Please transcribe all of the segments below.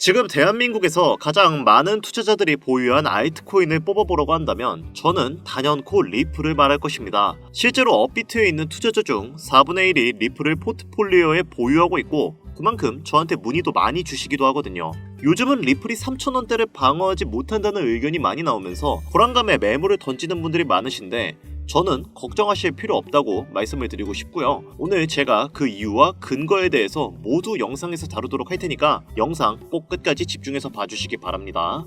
지금 대한민국에서 가장 많은 투자자들이 보유한 알트코인을 뽑아보라고 한다면 저는 단연코 리플을 말할 것입니다. 실제로 업비트에 있는 투자자 중 4분의 1이 리플을 포트폴리오에 보유하고 있고 그만큼 저한테 문의도 많이 주시기도 하거든요. 요즘은 리플이 3,000원대를 방어하지 못한다는 의견이 많이 나오면서 불안감에 매물을 던지는 분들이 많으신데 저는 걱정하실 필요 없다고 말씀을 드리고 싶고요. 오늘 제가 그 이유와 근거에 대해서 모두 영상에서 다루도록 할 테니까 영상 꼭 끝까지 집중해서 봐주시기 바랍니다.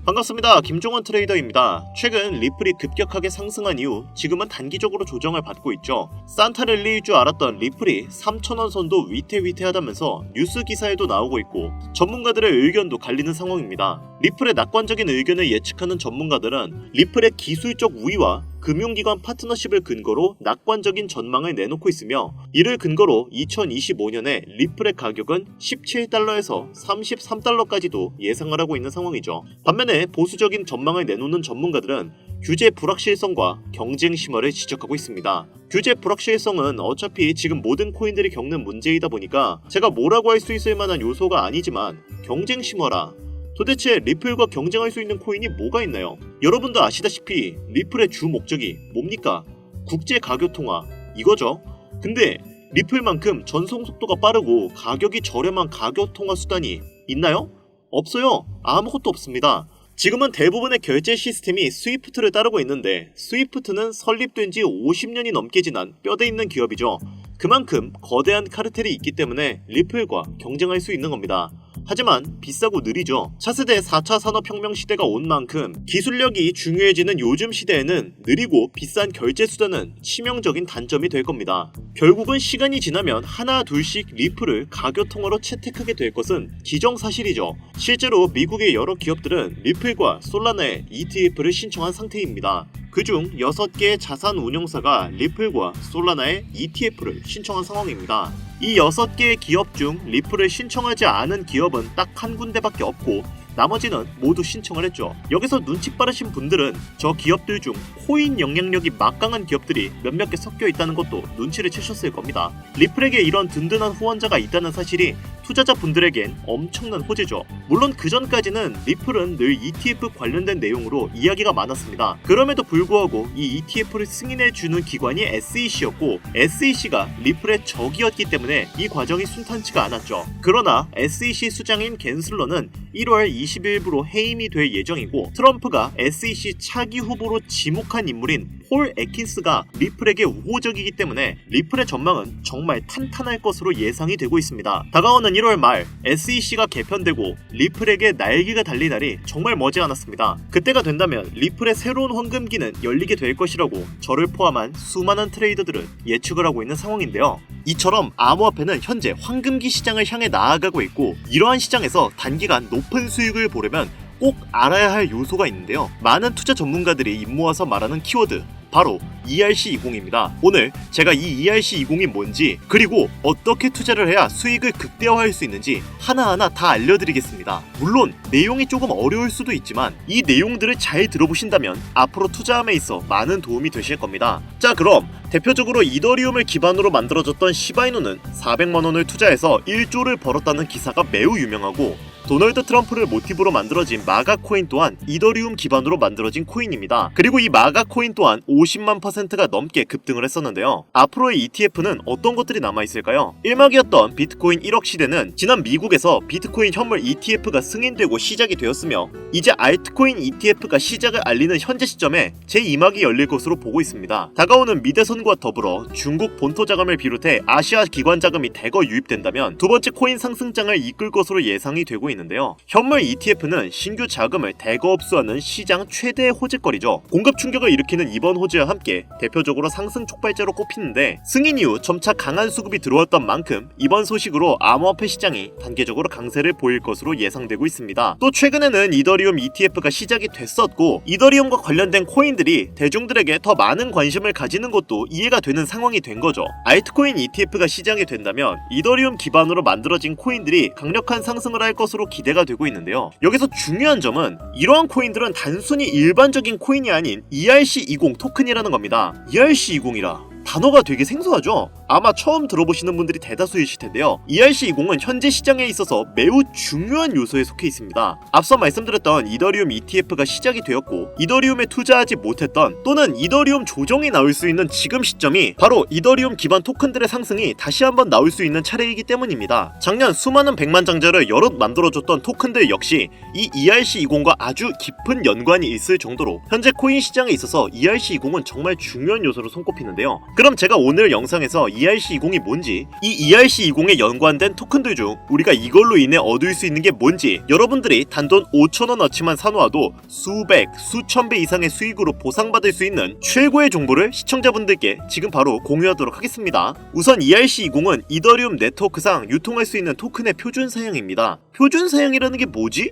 반갑습니다. 김종원 트레이더입니다. 최근 리플이 급격하게 상승한 이후 지금은 단기적으로 조정을 받고 있죠. 산타랠리일 줄 알았던 리플이 3,000원 선도 위태위태하다면서 뉴스 기사에도 나오고 있고 전문가들의 의견도 갈리는 상황입니다. 리플의 낙관적인 의견을 예측하는 전문가들은 리플의 기술적 우위와 금융기관 파트너십을 근거로 낙관적인 전망을 내놓고 있으며 이를 근거로 2025년에 리플의 가격은 17달러에서 33달러까지도 예상을 하고 있는 상황이죠. 반면에 보수적인 전망을 내놓는 전문가들은 규제 불확실성과 경쟁 심화를 지적하고 있습니다. 규제 불확실성은 어차피 지금 모든 코인들이 겪는 문제이다 보니까 제가 뭐라고 할 수 있을 만한 요소가 아니지만 경쟁 심화라. 도대체 리플과 경쟁할 수 있는 코인이 뭐가 있나요? 여러분도 아시다시피 리플의 주 목적이 뭡니까? 국제 가격 통화 이거죠. 근데 리플만큼 전송 속도가 빠르고 가격이 저렴한 가격 통화 수단이 있나요? 없어요. 아무것도 없습니다. 지금은 대부분의 결제 시스템이 스위프트를 따르고 있는데 스위프트는 설립된 지 50년이 넘게 지난 뼈대 있는 기업이죠. 그만큼 거대한 카르텔이 있기 때문에 리플과 경쟁할 수 있는 겁니다. 하지만 비싸고 느리죠. 차세대 4차 산업혁명 시대가 온 만큼 기술력이 중요해지는 요즘 시대에는 느리고 비싼 결제 수단은 치명적인 단점이 될 겁니다. 결국은 시간이 지나면 하나 둘씩 리플을 가격 통화로 채택하게 될 것은 기정사실이죠. 실제로 미국의 여러 기업들은 리플과 솔라나의 ETF를 신청한 상태입니다. 그중 6개의 자산 운용사가 리플과 솔라나의 ETF를 신청한 상황입니다. 이 6개의 기업 중 리플을 신청하지 않은 기업은 딱 한 군데밖에 없고 나머지는 모두 신청을 했죠. 여기서 눈치 빠르신 분들은 저 기업들 중 코인 영향력이 막강한 기업들이 몇몇 개 섞여 있다는 것도 눈치를 채셨을 겁니다. 리플에게 이런 든든한 후원자가 있다는 사실이 투자자분들에겐 엄청난 호재죠. 물론 그 전까지는 리플은 늘 ETF 관련된 내용으로 이야기가 많았습니다. 그럼에도 불구하고 이 ETF를 승인해주는 기관이 SEC였고 SEC가 리플의 적이었기 때문에 이 과정이 순탄치가 않았죠. 그러나 SEC 수장인 갠슬러는 1월 20일부로 해임이 될 예정이고 트럼프가 SEC 차기 후보로 지목한 인물인 폴 애킨스가 리플에게 우호적이기 때문에 리플의 전망은 정말 탄탄할 것으로 예상이 되고 있습니다. 다가오는 1월 말 SEC가 개편되고 리플에게 날개가 달린 날이 정말 머지않았습니다. 그때가 된다면 리플의 새로운 황금기는 열리게 될 것이라고 저를 포함한 수많은 트레이더들은 예측을 하고 있는 상황인데요. 이처럼 암호화폐는 현재 황금기 시장을 향해 나아가고 있고 이러한 시장에서 단기간 높은 수익을 보려면 꼭 알아야 할 요소가 있는데요. 많은 투자 전문가들이 입모아서 말하는 키워드 바로 ERC20입니다. 오늘 제가 이 ERC20이 뭔지 그리고 어떻게 투자를 해야 수익을 극대화할 수 있는지 하나하나 다 알려드리겠습니다. 물론 내용이 조금 어려울 수도 있지만 이 내용들을 잘 들어보신다면 앞으로 투자함에 있어 많은 도움이 되실 겁니다. 자, 그럼 대표적으로 이더리움을 기반으로 만들어졌던 시바이누는 400만원을 투자해서 1조를 벌었다는 기사가 매우 유명하고 도널드 트럼프를 모티브로 만들어진 마가 코인 또한 이더리움 기반으로 만들어진 코인입니다. 그리고 이 마가 코인 또한 50만 %가 넘게 급등을 했었는데요. 앞으로의 ETF는 어떤 것들이 남아있을까요? 일막이었던 비트코인 1억 시대는 지난 미국에서 비트코인 현물 ETF가 승인되고 시작이 되었으며 이제 알트코인 ETF가 시작을 알리는 현재 시점에 제2막이 열릴 것으로 보고 있습니다. 다가오는 미대선과 더불어 중국 본토 자금을 비롯해 아시아 기관 자금이 대거 유입된다면 두 번째 코인 상승장을 이끌 것으로 예상이 되고 있는데요. 현물 ETF는 신규 자금을 대거 흡수하는 시장 최대의 호재거리죠. 공급 충격을 일으키는 이번 호재와 함께 대표적으로 상승 촉발제로 꼽히는데 승인 이후 점차 강한 수급이 들어왔던 만큼 이번 소식으로 암호화폐 시장이 단계적으로 강세를 보일 것으로 예상되고 있습니다. 또 최근에는 이더리움 ETF가 시작이 됐었고 이더리움과 관련된 코인들이 대중들에게 더 많은 관심을 가지는 것도 이해가 되는 상황이 된 거죠. 알트코인 ETF가 시작이 된다면 이더리움 기반으로 만들어진 코인들이 강력한 상승을 할 것으로 기대가 되고 있는데요. 여기서 중요한 점은 이러한 코인들은 단순히 일반적인 코인이 아닌 ERC20 토큰이라는 겁니다. ERC20이라 단어가 되게 생소하죠? 아마 처음 들어보시는 분들이 대다수이실 텐데요. ERC20은 현재 시장에 있어서 매우 중요한 요소에 속해 있습니다. 앞서 말씀드렸던 이더리움 ETF가 시작이 되었고 이더리움에 투자하지 못했던 또는 이더리움 조정이 나올 수 있는 지금 시점이 바로 이더리움 기반 토큰들의 상승이 다시 한번 나올 수 있는 차례이기 때문입니다. 작년 수많은 백만장자를 여럿 만들어줬던 토큰들 역시 이 ERC20과 아주 깊은 연관이 있을 정도로 현재 코인 시장에 있어서 ERC20은 정말 중요한 요소로 손꼽히는데요. 그럼 제가 오늘 영상에서 ERC20이 뭔지, 이 ERC20에 연관된 토큰들 중 우리가 이걸로 인해 얻을 수 있는 게 뭔지, 여러분들이 단돈 5,000원어치만 사놓아도 수백, 수천 배 이상의 수익으로 보상받을 수 있는 최고의 정보를 시청자분들께 지금 바로 공유하도록 하겠습니다. 우선 ERC20은 이더리움 네트워크상 유통할 수 있는 토큰의 표준 사양입니다. 표준 사양이라는 게 뭐지?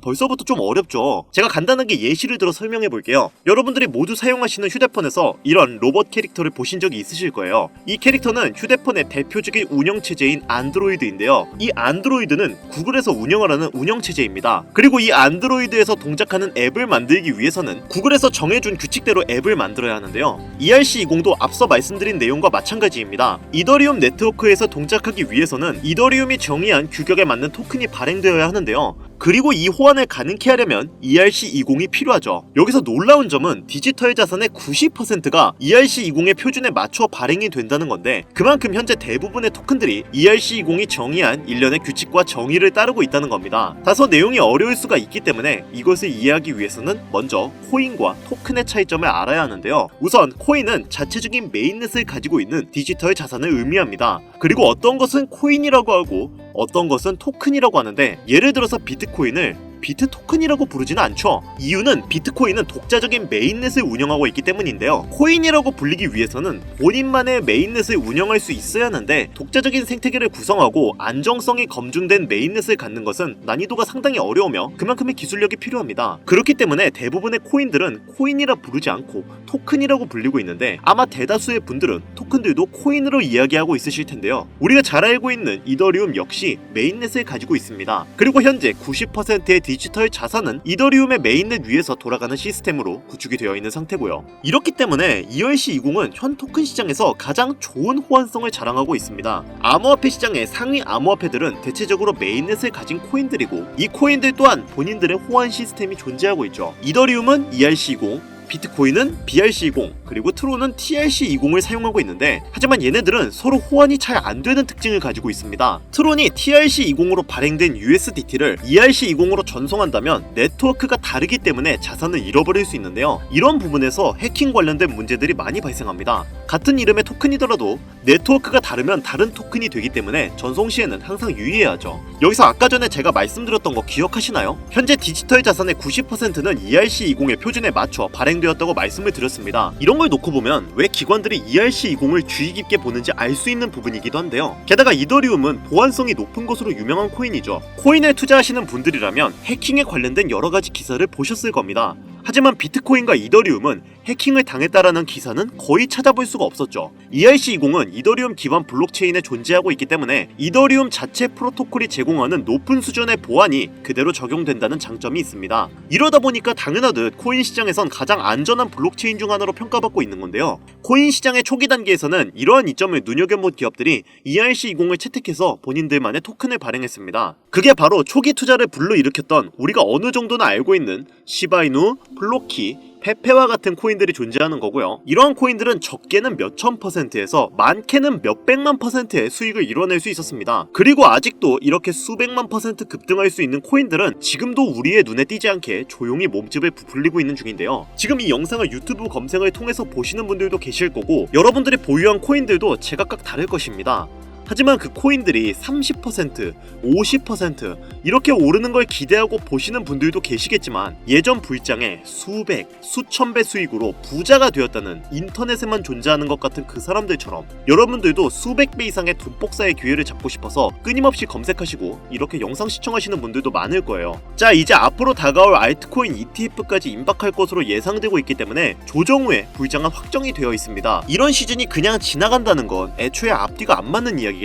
벌써부터 좀 어렵죠. 제가 간단하게 예시를 들어 설명해 볼게요. 여러분들이 모두 사용하시는 휴대폰에서 이런 로봇 캐릭터를 보신 적이 있으실 거예요. 이 캐릭터는 휴대폰의 대표적인 운영체제인 안드로이드인데요. 이 안드로이드는 구글에서 운영을 하는 운영체제입니다. 그리고 이 안드로이드에서 동작하는 앱을 만들기 위해서는 구글에서 정해준 규칙대로 앱을 만들어야 하는데요. ERC20도 앞서 말씀드린 내용과 마찬가지입니다. 이더리움 네트워크에서 동작하기 위해서는 이더리움이 정의한 규격에 맞는 토큰이 발행되어야 하는데요. 그리고 이 호환을 가능케 하려면 ERC20이 필요하죠. 여기서 놀라운 점은 디지털 자산의 90%가 ERC20의 표준에 맞춰 발행이 된다는 건데 그만큼 현재 대부분의 토큰들이 ERC20이 정의한 일련의 규칙과 정의를 따르고 있다는 겁니다. 다소 내용이 어려울 수가 있기 때문에 이것을 이해하기 위해서는 먼저 코인과 토큰의 차이점을 알아야 하는데요. 우선 코인은 자체적인 메인넷을 가지고 있는 디지털 자산을 의미합니다. 그리고 어떤 것은 코인이라고 하고 어떤 것은 토큰이라고 하는데 예를 들어서 비트코인을 비트 토큰이라고 부르지는 않죠. 이유는 비트코인은 독자적인 메인넷을 운영하고 있기 때문인데요. 코인이라고 불리기 위해서는 본인만의 메인넷을 운영할 수 있어야 하는데 독자적인 생태계를 구성하고 안정성이 검증된 메인넷을 갖는 것은 난이도가 상당히 어려우며 그만큼의 기술력이 필요합니다. 그렇기 때문에 대부분의 코인들은 코인이라 부르지 않고 토큰이라고 불리고 있는데 아마 대다수의 분들은 토큰들도 코인으로 이야기하고 있으실 텐데요. 우리가 잘 알고 있는 이더리움 역시 메인넷을 가지고 있습니다. 그리고 현재 90%의 디지털 자산은 이더리움의 메인넷 위에서 돌아가는 시스템으로 구축이 되어 있는 상태고요. 이렇기 때문에 ERC20은 현 토큰 시장에서 가장 좋은 호환성을 자랑하고 있습니다. 암호화폐 시장의 상위 암호화폐들은 대체적으로 메인넷을 가진 코인들이고 이 코인들 또한 본인들의 호환 시스템이 존재하고 있죠. 이더리움은 ERC20, 비트코인은 BRC20, 그리고 트론은 TRC20을 사용하고 있는데 하지만 얘네들은 서로 호환이 잘 안되는 특징을 가지고 있습니다. 트론이 TRC20으로 발행된 USDT를 ERC20으로 전송한다면 네트워크가 다르기 때문에 자산을 잃어버릴 수 있는데요. 이런 부분에서 해킹 관련된 문제들이 많이 발생합니다. 같은 이름의 토큰이더라도 네트워크가 다르면 다른 토큰이 되기 때문에 전송 시에는 항상 유의해야 하죠. 여기서 아까 전에 제가 말씀드렸던 거 기억하시나요? 현재 디지털 자산의 90%는 ERC20의 표준에 맞춰 발행되었다고 말씀을 드렸습니다. 이런 걸 놓고 보면 왜 기관들이 ERC20을 주의 깊게 보는지 알 수 있는 부분이기도 한데요. 게다가 이더리움은 보안성이 높은 것으로 유명한 코인이죠. 코인에 투자하시는 분들이라면 해킹에 관련된 여러 가지 기사를 보셨을 겁니다. 하지만 비트코인과 이더리움은 해킹을 당했다라는 기사는 거의 찾아볼 수가 없었죠. ERC20은 이더리움 기반 블록체인에 존재하고 있기 때문에 이더리움 자체 프로토콜이 제공하는 높은 수준의 보안이 그대로 적용된다는 장점이 있습니다. 이러다 보니까 당연하듯 코인 시장에선 가장 안전한 블록체인 중 하나로 평가받고 있는 건데요. 코인 시장의 초기 단계에서는 이러한 이점을 눈여겨본 기업들이 ERC20을 채택해서 본인들만의 토큰을 발행했습니다. 그게 바로 초기 투자를 불러일으켰던 우리가 어느 정도는 알고 있는 시바이누, 플로키, 페페와 같은 코인들이 존재하는 거고요. 이러한 코인들은 적게는 몇천 %에서 많게는 몇백만 %의 수익을 이뤄낼 수 있었습니다. 그리고 아직도 이렇게 수백만 % 급등할 수 있는 코인들은 지금도 우리의 눈에 띄지 않게 조용히 몸집을 부풀리고 있는 중인데요. 지금 이 영상을 유튜브 검색을 통해서 보시는 분들도 계실 거고 여러분들이 보유한 코인들도 제각각 다를 것입니다. 하지만 그 코인들이 30%, 50% 이렇게 오르는 걸 기대하고 보시는 분들도 계시겠지만 예전 불장에 수백, 수천 배 수익으로 부자가 되었다는 인터넷에만 존재하는 것 같은 그 사람들처럼 여러분들도 수백 배 이상의 돈 복사의 기회를 잡고 싶어서 끊임없이 검색하시고 이렇게 영상 시청하시는 분들도 많을 거예요. 자, 이제 앞으로 다가올 알트코인 ETF까지 임박할 것으로 예상되고 있기 때문에 조정 후에 불장은 확정이 되어 있습니다. 이런 시즌이 그냥 지나간다는 건 애초에 앞뒤가 안 맞는 이야기겠죠.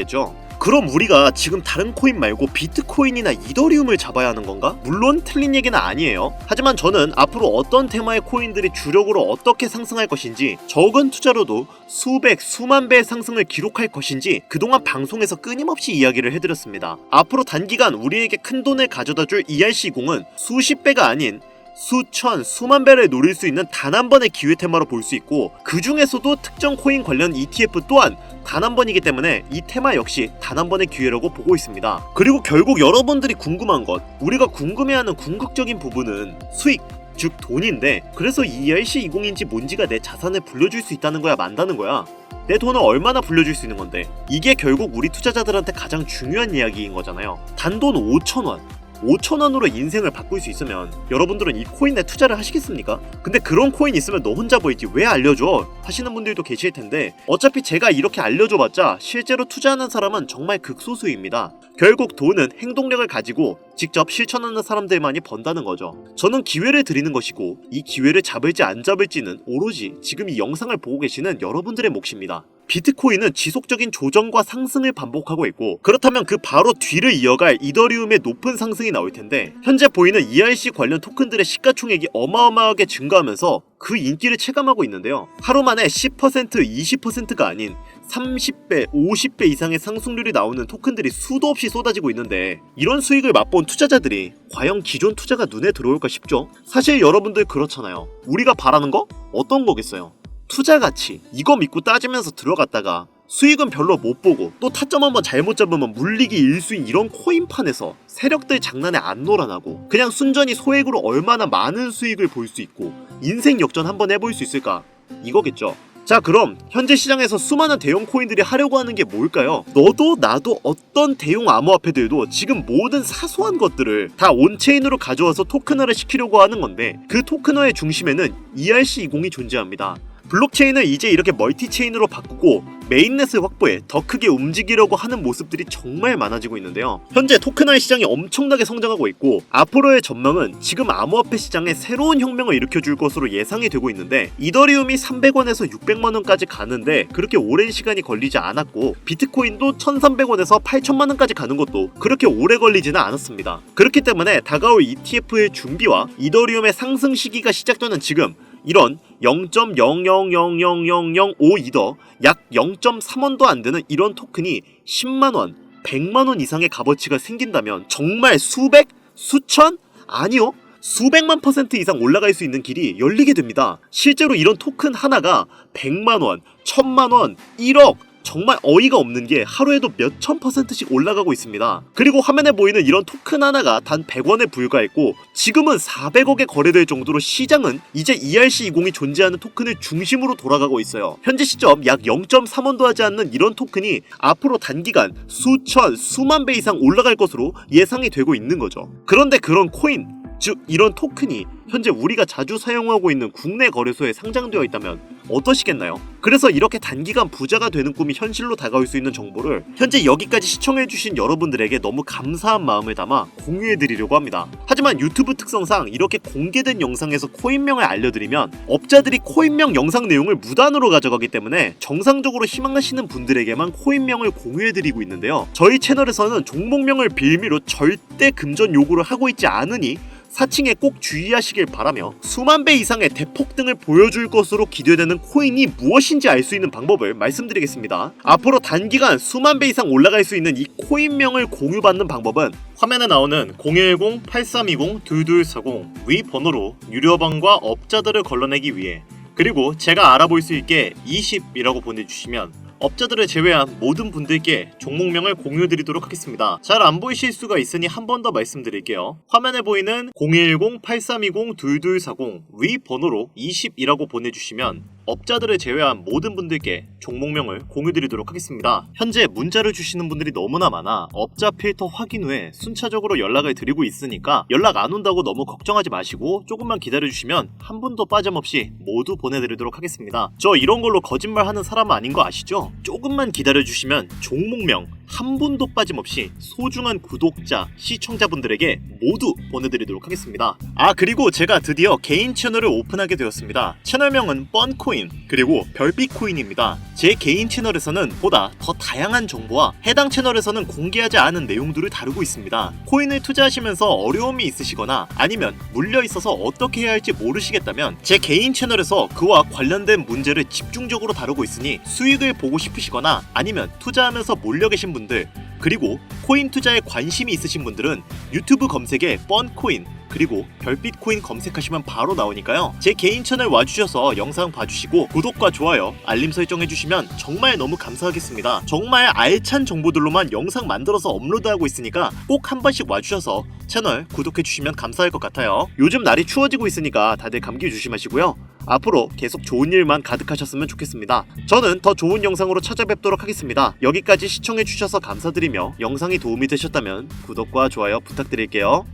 그럼 우리가 지금 다른 코인 말고 비트코인이나 이더리움을 잡아야 하는 건가? 물론 틀린 얘기는 아니에요. 하지만 저는 앞으로 어떤 테마의 코인들이 주력으로 어떻게 상승할 것인지, 적은 투자로도 수백, 수만 배의 상승을 기록할 것인지 그동안 방송에서 끊임없이 이야기를 해드렸습니다. 앞으로 단기간 우리에게 큰 돈을 가져다줄 ERC20은 수십 배가 아닌 수천, 수만 배를 노릴 수 있는 단 한 번의 기회 테마로 볼 수 있고, 그 중에서도 특정 코인 관련 ETF 또한 단 한 번이기 때문에 이 테마 역시 단 한 번의 기회라고 보고 있습니다. 그리고 결국 여러분들이 궁금한 것, 우리가 궁금해하는 궁극적인 부분은 수익, 즉 돈인데, 그래서 ERC20인지 뭔지가 내 자산을 불려줄 수 있다는 거야, 만다는 거야? 내 돈을 얼마나 불려줄 수 있는 건데? 이게 결국 우리 투자자들한테 가장 중요한 이야기인 거잖아요. 단돈 5,000원 5,000원으로 인생을 바꿀 수 있으면 여러분들은 이 코인에 투자를 하시겠습니까? 근데 그런 코인 있으면 너 혼자 보이지 왜 알려줘? 하시는 분들도 계실 텐데, 어차피 제가 이렇게 알려줘봤자 실제로 투자하는 사람은 정말 극소수입니다. 결국 돈은 행동력을 가지고 직접 실천하는 사람들만이 번다는 거죠. 저는 기회를 드리는 것이고, 이 기회를 잡을지 안 잡을지는 오로지 지금 이 영상을 보고 계시는 여러분들의 몫입니다. 비트코인은 지속적인 조정과 상승을 반복하고 있고, 그렇다면 그 바로 뒤를 이어갈 이더리움의 높은 상승이 나올 텐데, 현재 보이는 ERC 관련 토큰들의 시가총액이 어마어마하게 증가하면서 그 인기를 체감하고 있는데요. 하루 만에 10%, 20%가 아닌 30배, 50배 이상의 상승률이 나오는 토큰들이 수도 없이 쏟아지고 있는데, 이런 수익을 맛본 투자자들이 과연 기존 투자가 눈에 들어올까 싶죠? 사실 여러분들 그렇잖아요. 우리가 바라는 거? 어떤 거겠어요? 투자 가치, 이거 믿고 따지면서 들어갔다가 수익은 별로 못 보고 또 타점 한번 잘못 잡으면 물리기 일수인 이런 코인판에서 세력들 장난에 안 놀아나고 그냥 순전히 소액으로 얼마나 많은 수익을 볼 수 있고 인생 역전 한번 해볼 수 있을까? 이거겠죠. 자, 그럼 현재 시장에서 수많은 대형 코인들이 하려고 하는 게 뭘까요? 너도 나도 어떤 대형 암호화폐들도 지금 모든 사소한 것들을 다 온체인으로 가져와서 토큰화를 시키려고 하는 건데, 그 토큰화의 중심에는 ERC20이 존재합니다. 블록체인을 이제 이렇게 멀티체인으로 바꾸고 메인넷을 확보해 더 크게 움직이려고 하는 모습들이 정말 많아지고 있는데요. 현재 토큰화의 시장이 엄청나게 성장하고 있고, 앞으로의 전망은 지금 암호화폐 시장에 새로운 혁명을 일으켜줄 것으로 예상이 되고 있는데, 이더리움이 300원에서 600만원까지 가는데 그렇게 오랜 시간이 걸리지 않았고, 비트코인도 1300원에서 8000만원까지 가는 것도 그렇게 오래 걸리지는 않았습니다. 그렇기 때문에 다가올 ETF의 준비와 이더리움의 상승 시기가 시작되는 지금, 이런 0.0000005 이더, 약 0.3원도 안 되는 이런 토큰이 10만원, 100만원 이상의 값어치가 생긴다면 정말 수백, 수천? 아니요, 수백만 % 이상 올라갈 수 있는 길이 열리게 됩니다. 실제로 이런 토큰 하나가 100만원, 1000만원, 1억, 정말 어이가 없는 게 하루에도 몇천 %씩 올라가고 있습니다. 그리고 화면에 보이는 이런 토큰 하나가 단 100원에 불과했고, 지금은 400억에 거래될 정도로 시장은 이제 ERC20이 존재하는 토큰을 중심으로 돌아가고 있어요. 현재 시점 약 0.3원도 하지 않는 이런 토큰이 앞으로 단기간 수천, 수만 배 이상 올라갈 것으로 예상이 되고 있는 거죠. 그런데 그런 코인, 즉 이런 토큰이 현재 우리가 자주 사용하고 있는 국내 거래소에 상장되어 있다면 어떠시겠나요? 그래서 이렇게 단기간 부자가 되는 꿈이 현실로 다가올 수 있는 정보를 현재 여기까지 시청해주신 여러분들에게 너무 감사한 마음을 담아 공유해드리려고 합니다. 하지만 유튜브 특성상 이렇게 공개된 영상에서 코인명을 알려드리면 업자들이 코인명 영상 내용을 무단으로 가져가기 때문에 정상적으로 희망하시는 분들에게만 코인명을 공유해드리고 있는데요. 저희 채널에서는 종목명을 빌미로 절대 금전 요구를 하고 있지 않으니 사칭에 꼭 주의하시길 바라며, 수만 배 이상의 대폭등을 보여줄 것으로 기대되는 코인이 무엇인지 알 수 있는 방법을 말씀드리겠습니다. 앞으로 단기간 수만 배 이상 올라갈 수 있는 이 코인명을 공유받는 방법은 화면에 나오는 010-8320-2240 위 번호로 유료방과 업자들을 걸러내기 위해, 그리고 제가 알아볼 수 있게 20이라고 보내주시면 업자들을 제외한 모든 분들께 종목명을 공유드리도록 하겠습니다. 잘 안 보이실 수가 있으니 한 번 더 말씀드릴게요. 화면에 보이는 010-8320-2240 위 번호로 20이라고 보내주시면 업자들을 제외한 모든 분들께 종목명을 공유드리도록 하겠습니다. 현재 문자를 주시는 분들이 너무나 많아 업자 필터 확인 후에 순차적으로 연락을 드리고 있으니까 연락 안 온다고 너무 걱정하지 마시고 조금만 기다려주시면 한 분도 빠짐없이 모두 보내드리도록 하겠습니다. 저 이런 걸로 거짓말하는 사람 아닌 거 아시죠? 조금만 기다려주시면 종목명 한 분도 빠짐없이 소중한 구독자, 시청자분들에게 모두 보내드리도록 하겠습니다. 아, 그리고 제가 드디어 개인 채널을 오픈하게 되었습니다. 채널명은 뻔코인 코인, 그리고 별빛 코인입니다. 제 개인 채널에서는 보다 더 다양한 정보와 해당 채널에서는 공개하지 않은 내용들을 다루고 있습니다. 코인을 투자하시면서 어려움이 있으시거나 아니면 물려 있어서 어떻게 해야 할지 모르시겠다면 제 개인 채널에서 그와 관련된 문제를 집중적으로 다루고 있으니 수익을 보고 싶으시거나 아니면 투자하면서 몰려 계신 분들, 그리고 코인 투자에 관심이 있으신 분들은 유튜브 검색에 뻔코인 그리고 별빛 코인 검색하시면 바로 나오니까요. 제 개인 채널 와주셔서 영상 봐주시고 구독과 좋아요, 알림 설정 해주시면 정말 너무 감사하겠습니다. 정말 알찬 정보들로만 영상 만들어서 업로드하고 있으니까 꼭 한 번씩 와주셔서 채널 구독해주시면 감사할 것 같아요. 요즘 날이 추워지고 있으니까 다들 감기 조심하시고요. 앞으로 계속 좋은 일만 가득하셨으면 좋겠습니다. 저는 더 좋은 영상으로 찾아뵙도록 하겠습니다. 여기까지 시청해주셔서 감사드리며 영상이 도움이 되셨다면 구독과 좋아요 부탁드릴게요.